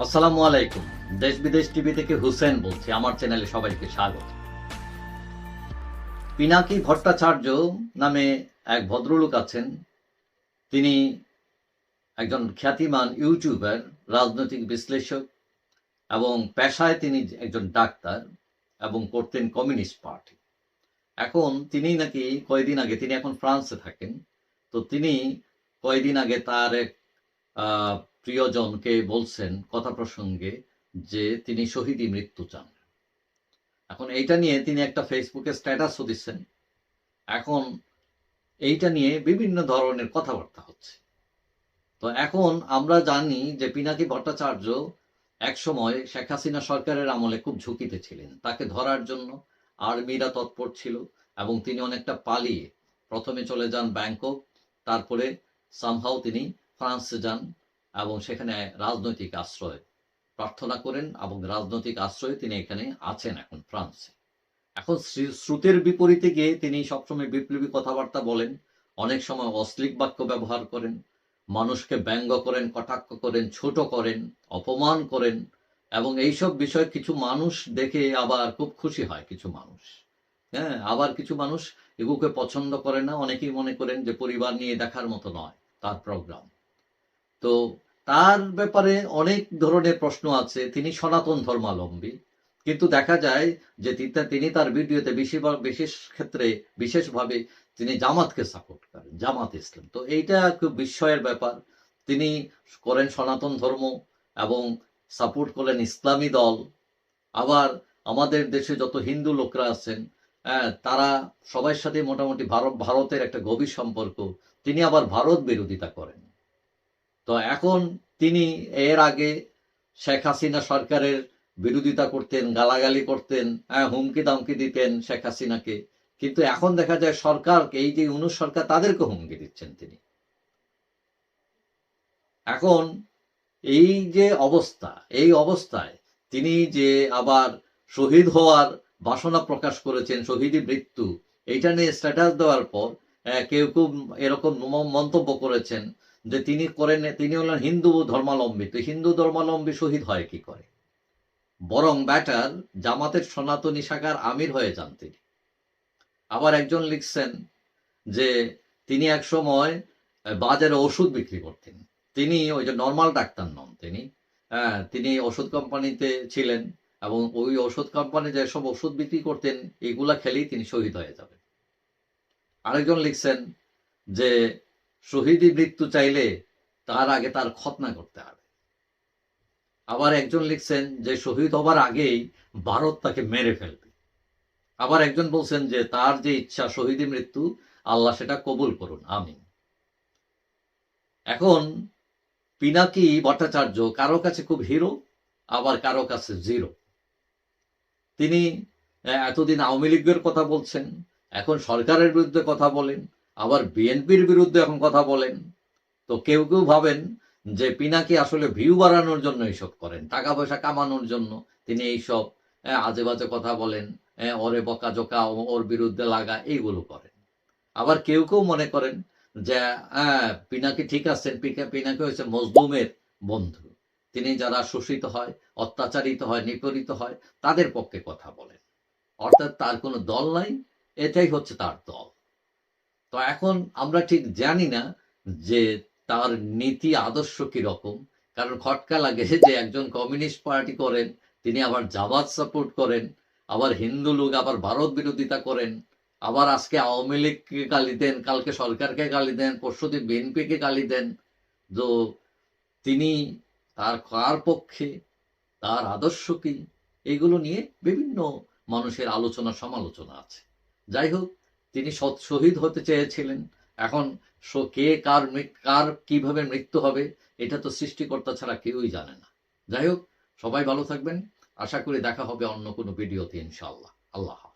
আসসালামু আলাইকুম। দেশ বিদেশ টিভি থেকে হুসেন বলছি। আমার চ্যানেলে সবাইকে স্বাগত। পিনাকি ভট্টাচার্য নামে এক ভদ্রলোক আছেন। তিনি একজন খ্যাতিমান ইউটিউবার, রাজনৈতিক বিশ্লেষক এবং পেশায় তিনি একজন ডাক্তার এবং করতেন কমিউনিস্ট পার্টি। এখন তিনি নাকি কয়েকদিন আগে, তিনি এখন ফ্রান্সে থাকেন, তো তিনি কয়েকদিন আগে তার এক আহ, প্রিয়জনকে বলছেন কথা প্রসঙ্গে যে তিনি শহীদি মৃত্যু চান। এখন এইটা নিয়ে তিনি একটা ফেসবুকে স্ট্যাটাসও দিচ্ছেন। এখন এইটা নিয়ে বিভিন্ন ধরনের কথাবার্তা হচ্ছে। তো এখন আমরা জানি যে পিনাকি ভট্টাচার্য একসময় শেখ হাসিনা সরকারের আমলে খুব ঝুঁকিতে ছিলেন। তাকে ধরার জন্য আর্মিরা তৎপর ছিল এবং তিনি অনেকটা পালিয়ে প্রথমে চলে যান ব্যাংকক, তারপরে সামহাও তিনি ফ্রান্সে যান এবং সেখানে রাজনৈতিক আশ্রয় প্রার্থনা করেন এবং রাজনৈতিক আশ্রয়ে তিনি এখানে আছেন এখন ফ্রান্সে। এখন শ্রুতের বিপরীতে গিয়ে তিনি সবসময় বিপ্লবী কথাবার্তা বলেন, অনেক সময় অশ্লীল বাক্য ব্যবহার করেন, মানুষকে ব্যঙ্গ করেন, কটাক্ষ করেন, ছোট করেন, অপমান করেন এবং এইসব বিষয় কিছু মানুষ দেখে আবার খুব খুশি হয়। কিছু মানুষ, হ্যাঁ, আবার কিছু মানুষ এগুলোকে পছন্দ করে না। অনেকেই মনে করেন যে পরিবার নিয়ে দেখার মতো নয় তার প্রোগ্রাম। তো তার ব্যাপারে অনেক ধরনের প্রশ্ন আছে। তিনি সনাতন ধর্মাবলম্বী, কিন্তু দেখা যায় যে তিনি তার ভিডিওতে বেশিরভাগ বিশেষ ক্ষেত্রে বিশেষভাবে তিনি জামাতকে সাপোর্ট করেন, জামাত ইসলাম। তো এইটা খুব বিস্ময়ের ব্যাপার। তিনি করেন সনাতন ধর্ম এবং সাপোর্ট করেন ইসলামী দল। আবার আমাদের দেশে যত হিন্দু লোকরা আছেন, তারা সবার সাথে মোটামুটি ভারতের একটা গভীর সম্পর্ক। তিনি আবার ভারত বিরোধিতা করেন। তো এখন তিনি এর আগে শেখ হাসিনা সরকারের বিরোধিতা করতেন, গালাগালি করতেন, হুমকি দামকি দিতেন শেখ হাসিনাকে। কিন্তু এখন দেখা যায় সরকারকে, এই যে ইউনূস সরকার, তাদেরকে হুমকি দিচ্ছেন তিনি। এখন এই যে অবস্থা, এই অবস্থায় তিনি যে আবার শহীদ হওয়ার বাসনা প্রকাশ করেছেন, শহীদি মৃত্যু, এইটা নিয়ে স্ট্যাটাস দেওয়ার পর কেউ কেউ এরকম মন্তব্য করেছেন যে তিনি হলেন হিন্দু ধর্মাবলম্বী, তো হিন্দু ধর্মাবলম্বী শহীদ হয় কি করে? বরং ব্যাটার জামাতের সনাতনী শাখার আমির হয়ে যান তিনি। আবার একজন লিখছেন যে তিনি এক সময় বাজারে ওষুধ বিক্রি করতেন। তিনি ওই যে নর্মাল ডাক্তার নন, তিনি ওষুধ কোম্পানিতে ছিলেন এবং ওই ওষুধ কোম্পানি যেসব ওষুধ বিক্রি করতেন, এগুলা খেলেই তিনি শহীদ হয়ে যাবেন। আরেকজন লিখছেন যে শহীদি মৃত্যু চাইলে তার আগে তার খতনা করতে হবে। আবার একজন লিখছেন যে শহীদ হবার আগেই ভারত তাকে মেরে ফেলবে। আবার একজন বলছেন যে তার যে ইচ্ছা শহীদি মৃত্যু, আল্লাহ সেটা কবুল করুন, আমিন। এখন পিনাকি ভট্টাচার্য কারো কাছে খুব হিরো, আবার কারো কাছে জিরো। তিনি এতদিন আওয়ামী লীগের কথা বলছেন, এখন সরকারের বিরুদ্ধে কথা বলেন, আবার বিএনপির বিরুদ্ধে এখন কথা বলেন। তো কেউ কেউ ভাবেন যে পিনাকি আসলে ভিউ বাড়ানোর জন্য এইসব করেন, টাকা পয়সা কামানোর জন্য তিনি এইসব আজে বাজে কথা বলেন, ওরে বকাঝোকা, ওর বিরুদ্ধে লাগা, এইগুলো করেন। আবার কেউ কেউ মনে করেন যে পিনাকি ঠিক আছেন, পিনাকি হয়েছে মজলুমের বন্ধু। তিনি যারা শোষিত হয়, অত্যাচারিত হয়, নিপীড়িত হয়, তাদের পক্ষে কথা বলেন। অর্থাৎ তার কোনো দল নাই, এটাই হচ্ছে তার দল। তো এখন আমরা ঠিক জানি না যে তার নীতি আদর্শ কি রকম। কারণ খটকা লাগে যে একজন কমিউনিস্ট পার্টি করেন, তিনি আবার জামাত সাপোর্ট করেন, আবার হিন্দু লোক আবার ভারত বিরোধিতা করেন, আবার আজকে আওয়ামী লীগকে গালি দেন, কালকে সরকারকে গালি দেন, পরশুদিন বিএনপিকে গালি দেন। তো তিনি তার কার পক্ষে, তার আদর্শ কি, এগুলো নিয়ে বিভিন্ন মানুষের আলোচনা সমালোচনা আছে। যাই হোক, তিনি শহীদ হতে চেয়েছিলেন। এখন কে কার কিভাবে মৃত্যু হবে, এটা তো সৃষ্টিকর্তা ছাড়া কেউই জানে না। যাই হোক, সবাই ভালো থাকবেন। আশা করি দেখা হবে অন্য কোনো ভিডিওতে, ইনশাআল্লাহ। আল্লাহ হাফেজ।